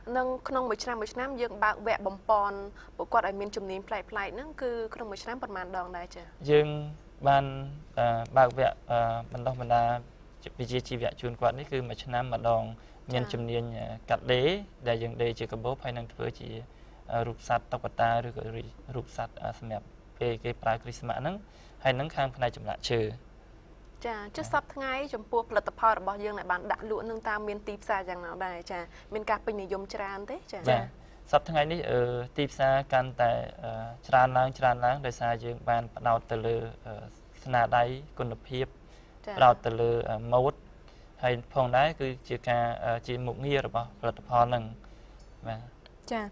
nâng không mấy năm dương bạc vẽ bầm pòn bộ quạt ở miền Trung nín plei nâng cứ không mấy năm bật màn đòn đây chứ dương ban bạc vẽ mình đa vì chi vẽ chuồn quạt đấy cứ mấy năm mà đòn miền Trung nín cắt đế để dương đây chỉ có bố hay năng thừa chỉ rụp sắt tóc ta rồi rụp sắt xem đẹp về cái prai Christmas nâng hay nâng khang này chụp lại trừ chà chứ sắp ngay trong buộc là tập hợp bao dương lại bạn đã lụa nâng ta miền tây xa chẳng nào đây chà miền cà pinh này dùng tràn thế chà sắp tháng này tây xa can tại tràn láng để xa dương ban đầu từ lư sna đáy quân lập hiệp đầu từ lư mốt hay phong đáy cứ chỉ cả chỉ một nghĩa rồi bao là tập hợp nâng chà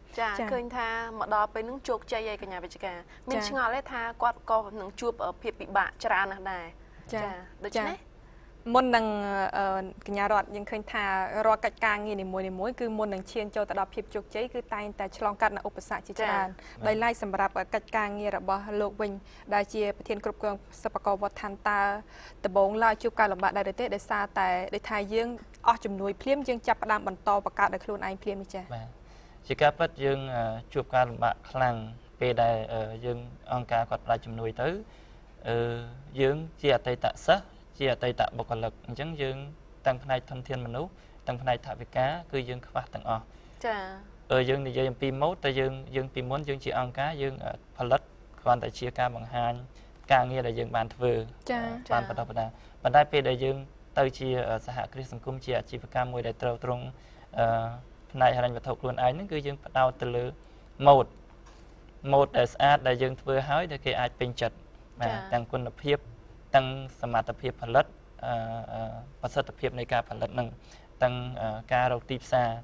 khơi tha mà đoไปnướng chuột chay vậy cả nhà vậy cả mình chỉ ngồi lấy tha quạt co nướng chuột ở phía bị bạ tràn này này được chứ môn năng nhà rọtยังเคยทารอกัดกางงี้ในมวยคือมนนังเชียนโจตดอกพิบจุกใจคือตายแต่ฉลองกัดในอุปสรรคจิตรานใบไล่สำหรับกัดกางงี้ระบโลกวิญได้เชียประเทศกรุบกรองสปกวัฒนตาตะบงลายจูการลำบากได้เตะได้ซาแต่ได้ทายยังออกจุ่มนุยเพลียมยังจับประดามบรรทอประกาศได้ครูนไอเพลียมไม่ใช่chỉ cả bắt dương chụp cả bạn khăn về đây dương ông cả quạt lại chùm nuôi tới dương chia tay tạ sắc chia tay tạ bọc lực chẳng dương tăng phần này thân thiên mình nấu tăng phần này thả về cá cứ dương phát tặng dương thì dương pin mốt tại dương pin muốn dương chỉ ông cá dương phần lất còn tại chia ca bằng hai ca nghe là dương bàn vừa bàn bắt đầu về đây dương tới chia xã hội Christian cung chia chỉ phải ca mùi đại trâu trong này hành vật thuộc luôn ấy nó cứ dương bắt đầu từ lứa một để sát đại dương vừa hỏi để cái ai pin chật mà tăng quân lập hiệp tăng smart tập hiệp phần lất và sơ tập hiệp này cả phần lất nâng tăng ca đầu tiếp xa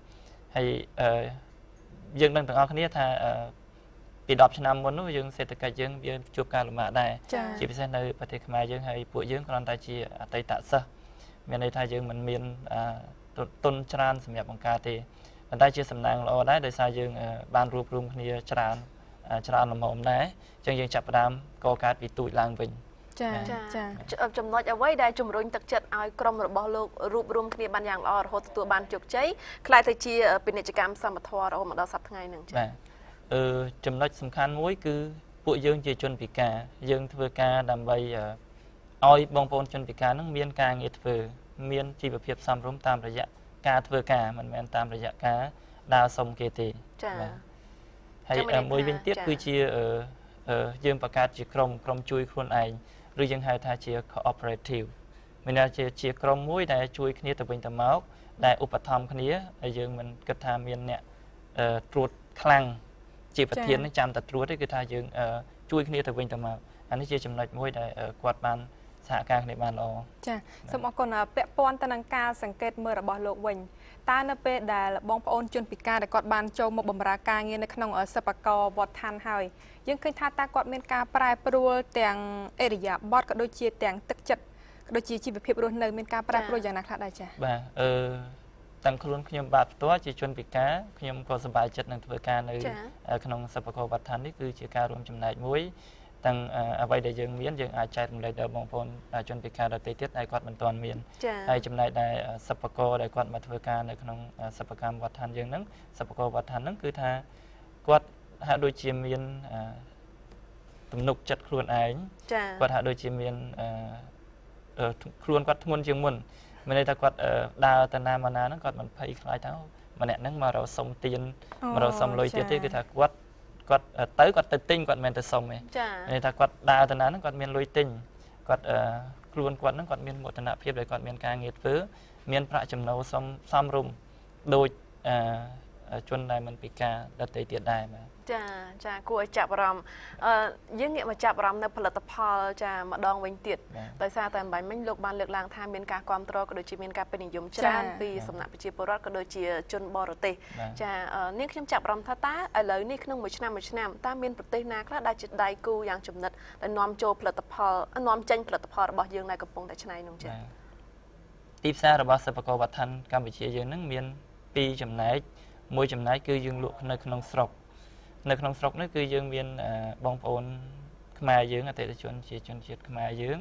hay dương đang từng ao khné tha bị đọp cho năm muốn nó dương sẽ từ cái dương chụp ca lụm đây chỉ biết xem nơiประเทศ Khmer dương hay bộ dương còn tại chỉ tây tạ sơ miền này thay dương mình miền tôn tràn sầm nhập bằng ca thì mìnhได้ชื่อสำนักเราได้โดยสายยังบ้านรวบรวมគ្នាច្រើនละមុំដែរចឹងយើងចាប់ផ្ដើមកកើតពីទូចឡើងវិញចំណុចអ្វីដែលជំរុញទឹកចិត្តឲ្យក្រុមរបស់លោករួបរวมគ្នាបានយ៉ាងល្អរហូតទទួលបានជោគជ័យខ្លាយទៅជាពាណិជ្ជកម្មសមត្ថរហូតមកដល់សប្តាហ៍ថ្ងៃហ្នឹងបាទចំណុចសំខាន់មួយគឺពួកយើងជាជនពិការយើងធ្វើការដើម្បីឲ្យបងប្អូនជនពិការហ្នឹងមានការងារធ្វើមានជីវភាពសមរម្យតាមរយៈការធ្វើការមិនមែនតាមរយៈការដើរសុំគេទេហើយមួយវិញទៀតគឺជាយើងបង្កើតជាក្រុមជួយខ្លួនឯងឬយើងហៅថាជា cooperative មានន័យជាក្រុមមួយដែលជួយគ្នាទៅវិញទៅមកដែលឧបត្ថម្ភគ្នាហើយយើងមិនគិតថាមានអ្នកត្រួតខ្លាំងជាប្រធាននឹងចាំតែត្រួតទេគឺថាយើងជួយគ្នាទៅវិញទៅមកអានេះជាចំណុចមួយដែលគាត់បានសហការគ្នាបានល្អចាសូមអរគុណពាក់ព័ន្ធទៅនឹងការសង្កេតមើលរបស់លោកវិញតើនៅពេលដែលបងប្អូនជនពិការដែលគាត់បានចូលមកបម្រើការងារនៅក្នុងសិប្បករវត្តឋានហើយយើងឃើញថាតើគាត់មានការប្រែប្រួលទាំងអិរិយាបថក៏ដូចជាទាំងទឹកចិត្តក៏ដូចជាជីវភាពរស់នៅមានការប្រែប្រួលយ៉ាងណាខ្លះដែរចាបាទតាំងខ្លួនខ្ញុំបាទផ្ទាល់ជាជនពិការខ្ញុំក៏សប្បាយចិត្តនឹងធ្វើការនៅក្នុងសិប្បករវត្តឋាននេះគឺជាការរួមចំណែកមួយទាំងអ្វីដែលយើងមានយើងអាចចែករំលែកដល់បងប្អូនជនពិការដទៃទៀតដែលគាត់មិនទាន់មានហើយចំណែកដែលសិប្បករដែលគាត់មកធ្វើការនៅក្នុងសិប្បកម្មវត្តឋានយើងហ្នឹងសិប្បករវត្តឋានហ្នឹងគឺថាគាត់ហាក់ដូចជាមានទំនុកចិត្តខ្លួនឯងគាត់ហាក់ដូចជាមានខ្លួនគាត់ធ្ងន់ជាងមុនមានន័យថាគាត់ដើរទៅណាមកណាហ្នឹងគាត់មិនភ័យខ្លាចថាម្នាក់ហ្នឹងមករកសុំទានមករកសុំលុយទៀតទេគឺថាគាត់ទៅទិញគាត់មិនទៅសុំទេន័យថាគាត់ដើរទៅណាហ្នឹងគាត់មានលុយទិញគាត់ខ្លួនគាត់ហ្នឹងគាត់មានមោទនភាពដែលគាត់មានការងារធ្វើមានប្រាក់ចំណូលសមរម្យដូចជនដែលមិនពិការដទៃទៀតដែរបាទចាគួរឲ្យចាប់អារម្មណ៍យើងងាកមកចាប់អារម្មណ៍នៅផលិតផលចាម្ដងវិញទៀតដោយសារតែបាញ់មិញលោកបានលើកឡើងថាមានការគ្រប់គ្រងក៏ដូចជាមានការពេញនិយមច្រើនពីសំណាក់ប្រជាពលរដ្ឋក៏ដូចជាជនបរទេសចានាងខ្ញុំចាប់អារម្មណ៍ថាតើឥឡូវនេះក្នុងមួយឆ្នាំតើមានប្រទេសណាខ្លះដែលជាដៃគូយ៉ាងចំណិតដែលនាំចូលផលិតផលនាំចេញផលិតផលរបស់យើងដែលកំពុងតែច្នៃនោះចាទីផ្សាររបស់សិប្បករវត្តឋានកម្ពុជាយើងនឹងមាន2ចំណែកមួយចំណែកគឺយើងលក់នៅក្នុងស្រុកនេះគឺយើងមានបងប្អូនខ្មែរយើងអតិថិជនជាជនជាតិខ្មែរយើង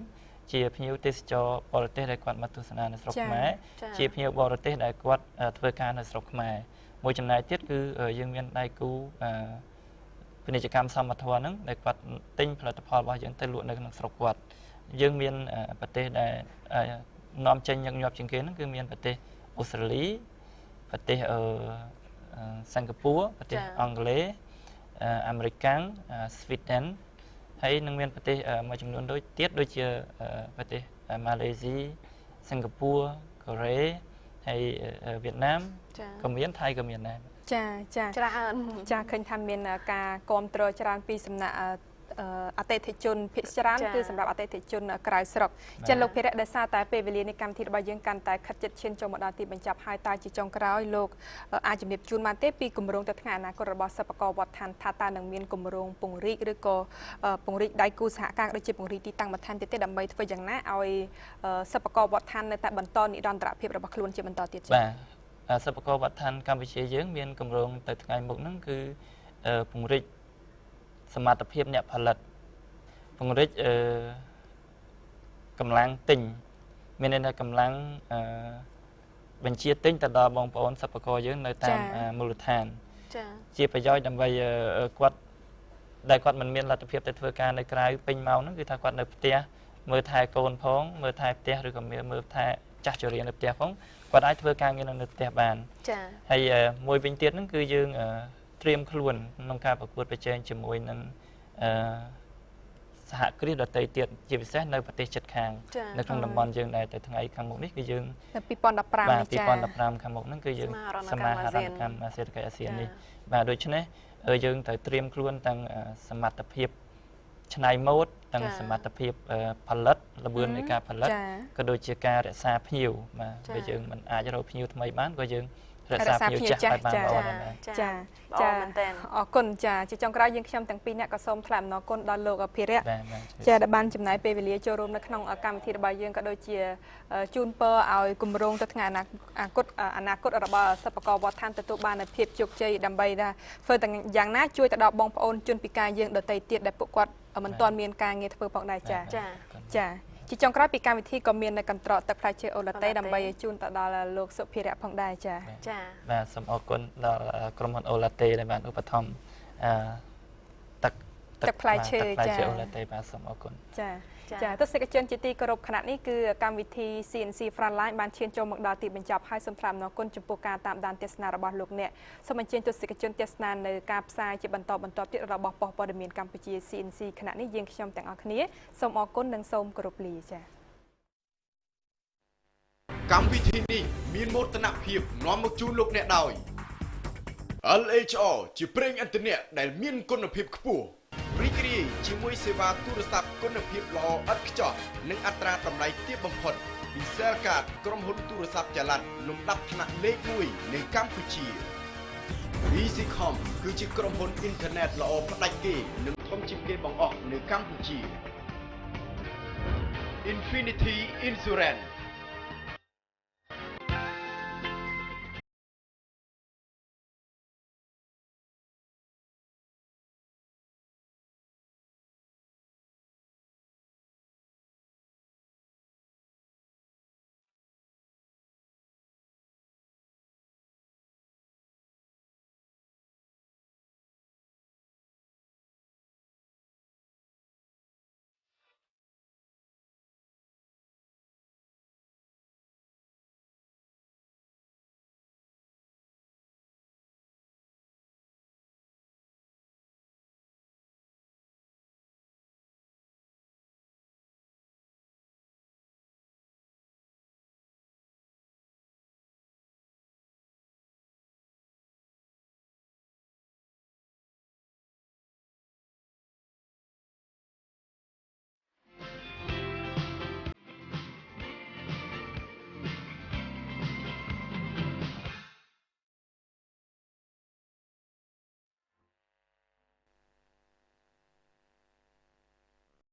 ជាភ្ញៀវទេសចរបរទេសដែលគាត់មកទស្សនានៅស្រុកខ្មែរជាភ្ញៀវបរទេសដែលគាត់ធ្វើការនៅស្រុកខ្មែរ មួយចំណាយទៀតគឺយើងមានដៃគូពាណិជ្ជកម្មសមត្ថភាពហ្នឹងដែលគាត់ទិញផលិតផលរបស់យើងទៅលក់នៅក្នុងស្រុកគាត់យើងមានប្រទេសដែលនាំចេញញឹកញាប់ជាងគេហ្នឹងគឺមានប្រទេសអូស្ត្រាលីប្រទេសសិង្ហបុរីប្រទេសអង់គ្លេសអាមេរិកស្វីដេនហើយនឹងមានប្រទេសមួយចំនួនដូចទៀតដូចជាប្រទេសម៉ាឡេស៊ីសិង្ហបុរីកូរ៉េហើយវៀតណាមក៏មានថៃក៏មានដែរចាច្រើនចាឃើញថាមានការគ្រប់គ្រងច្រើនពីសំណាក់អតិថិជនភាគច្រើនគឺសម្រាប់អតិថិជនក្រៅស្រុកចិនលោកភិរៈដោយសារតែពេលវេលានៃកម្មវិធីរបស់យើងកាន់តែខិតជិតឈានចូលមកដល់ទីបញ្ចប់ហើយតើជាចុងក្រោយលោកអាចជំរាបជូនបានទេពីគម្រោងទៅថ្ងៃអនាគតរបស់សិប្បករវត្តឋានថាតើនឹងមានគម្រោងពង្រីកឬក៏ពង្រីកដៃគូសហការដូចជាពង្រីកទីតាំងបន្ថែមទៀតទេដើម្បីធ្វើយ៉ាងណាឲ្យសិប្បករវត្តឋាននៅតែបន្តនិរន្តរភាពរបស់ខ្លួនជាបន្តទៀតបាទសិប្បករវត្តឋានកម្ពុជាយើងមានគម្រោងទៅថ្ងៃមុខហ្នឹងគឺពង្រីកសមត្ថភាពអ្នកផលិតពង្រីកកម្លាំងទិញមានន័យថាកម្លាំងបញ្ជាទិញទៅដល់បងប្អូនសិប្បករយើងនៅតាមមូលដ្ឋានជាប្រយោជន៍ដើម្បីគាត់ដែលគាត់មិនមានលទ្ធភាពទៅធ្វើការនៅក្រៅពេញម៉ោងហ្នឹងគឺថាគាត់នៅផ្ទះមើលថែកូនផងមើលថែផ្ទះឬក៏មើលថែចាស់ជរានៅផ្ទះផងគាត់អាចធ្វើការងារនៅផ្ទះបានហើយមួយវិញទៀតហ្នឹងគឺយើងត្រៀមខ្លួនក្នុងការប្រកួតប្រជែងជាមួយនឹងសហគ្រាសដទៃទៀតជាពិសេសនៅប្រទេសជិតខាងនៅក្នុងតំបន់យើងដែលទៅថ្ងៃខាងមុខនេះគឺយើង2015នេះចា2015ខាងមុខហ្នឹងគឺយើងសមាហរណកម្មសេដ្ឋកិច្ចអាស៊ាននេះបាទដូច្នេះយើងត្រូវត្រៀមខ្លួនទាំងសមត្ថភាពច្នៃម៉ូដទាំងសមត្ថភាពផលិតល្បឿននៃការផលិតក៏ដូចជាការរក្សាភ្ញៀវបាទបើយើងមិនអាចរកភ្ញៀវថ្មីបានក៏យើងរក្សាភ្ញៀវចាស់ឲ្យបានល្អដែរមែនតើអរគុណចាជាចុងក្រោយយើងខ្ញុំទាំងពីរអ្នកក៏សូមថ្លែងអំណរគុណដល់លោកភិរៈចាដែលបានចំណាយពេលវេលាចូលរួមនៅក្នុងកម្មវិធីរបស់យើងក៏ដូចជាជូនពរឲ្យគម្រោងទៅថ្ងៃអនាគតរបស់សិប្បករវត្តឋានទទួលបាននូវភាពជោគជ័យដើម្បីថាធ្វើទាំងយ៉ាងណាជួយទៅដល់បងប្អូនជនពិការយើងដទៃទៀតដែលពួកគាត់មិនទាន់មានការងារធ្វើផងដែរចាជាចុងក្រោយពីកម្មវិធីក៏មាននៅកន្ត្រកទឹកផ្លែឈើអូឡាតេដើម្បីជូនទៅដល់លោកសុភិរៈផងដែរចាបាទសូមអរគុណដល់ក្រុមហ៊ុនអូឡាតេដែលបានឧបត្ថម្ភទឹកផ្លែឈើអូឡាតេបាទសូមអរគុណចាទស្សនិកជនជាទីគោរពខណៈនេះគឺកម្មវិធី CNC Frontline បានឈានចូលមកដល់ទីបញ្ចប់ហើយសូមថ្លែងអំណរគុណចំពោះការតាមដានទស្សនារបស់លោកអ្នកសូមអញ្ជើញទស្សនិកជនទស្សនានៅការផ្សាយជាបន្តទៀតរបស់ប៉ុស្តិ៍ព័ត៌មានកម្ពុជា CNC ខណៈនេះយើងខ្ញុំទាំងអស់គ្នាសូមអរគុណនិងសូមគោរពលាចាកម្មវិធីនេះមានមោទនភាពនាំមកជូនលោកអ្នកដោយ LHR ជាប្រេងឥន្ធនៈដែលមានគុណភាពខ្ពស់រីករាយជាមួយសេវាទូរស័ព្ទគុណភាពល្អឥតខ្ចោះនិងអត្រាតម្លៃទាបបំផុតពី Cellcard ក្រុមហ៊ុនទូរស័ព្ទចល័តលំដាប់ថ្នាក់លេខ1នៃកម្ពុជា Easycom គឺជាក្រុមហ៊ុនអ៊ីនធឺណិតល្អផ្ដាច់គេនិងធំជាងគេបង្អស់នៅកម្ពុជា Infinity Insurance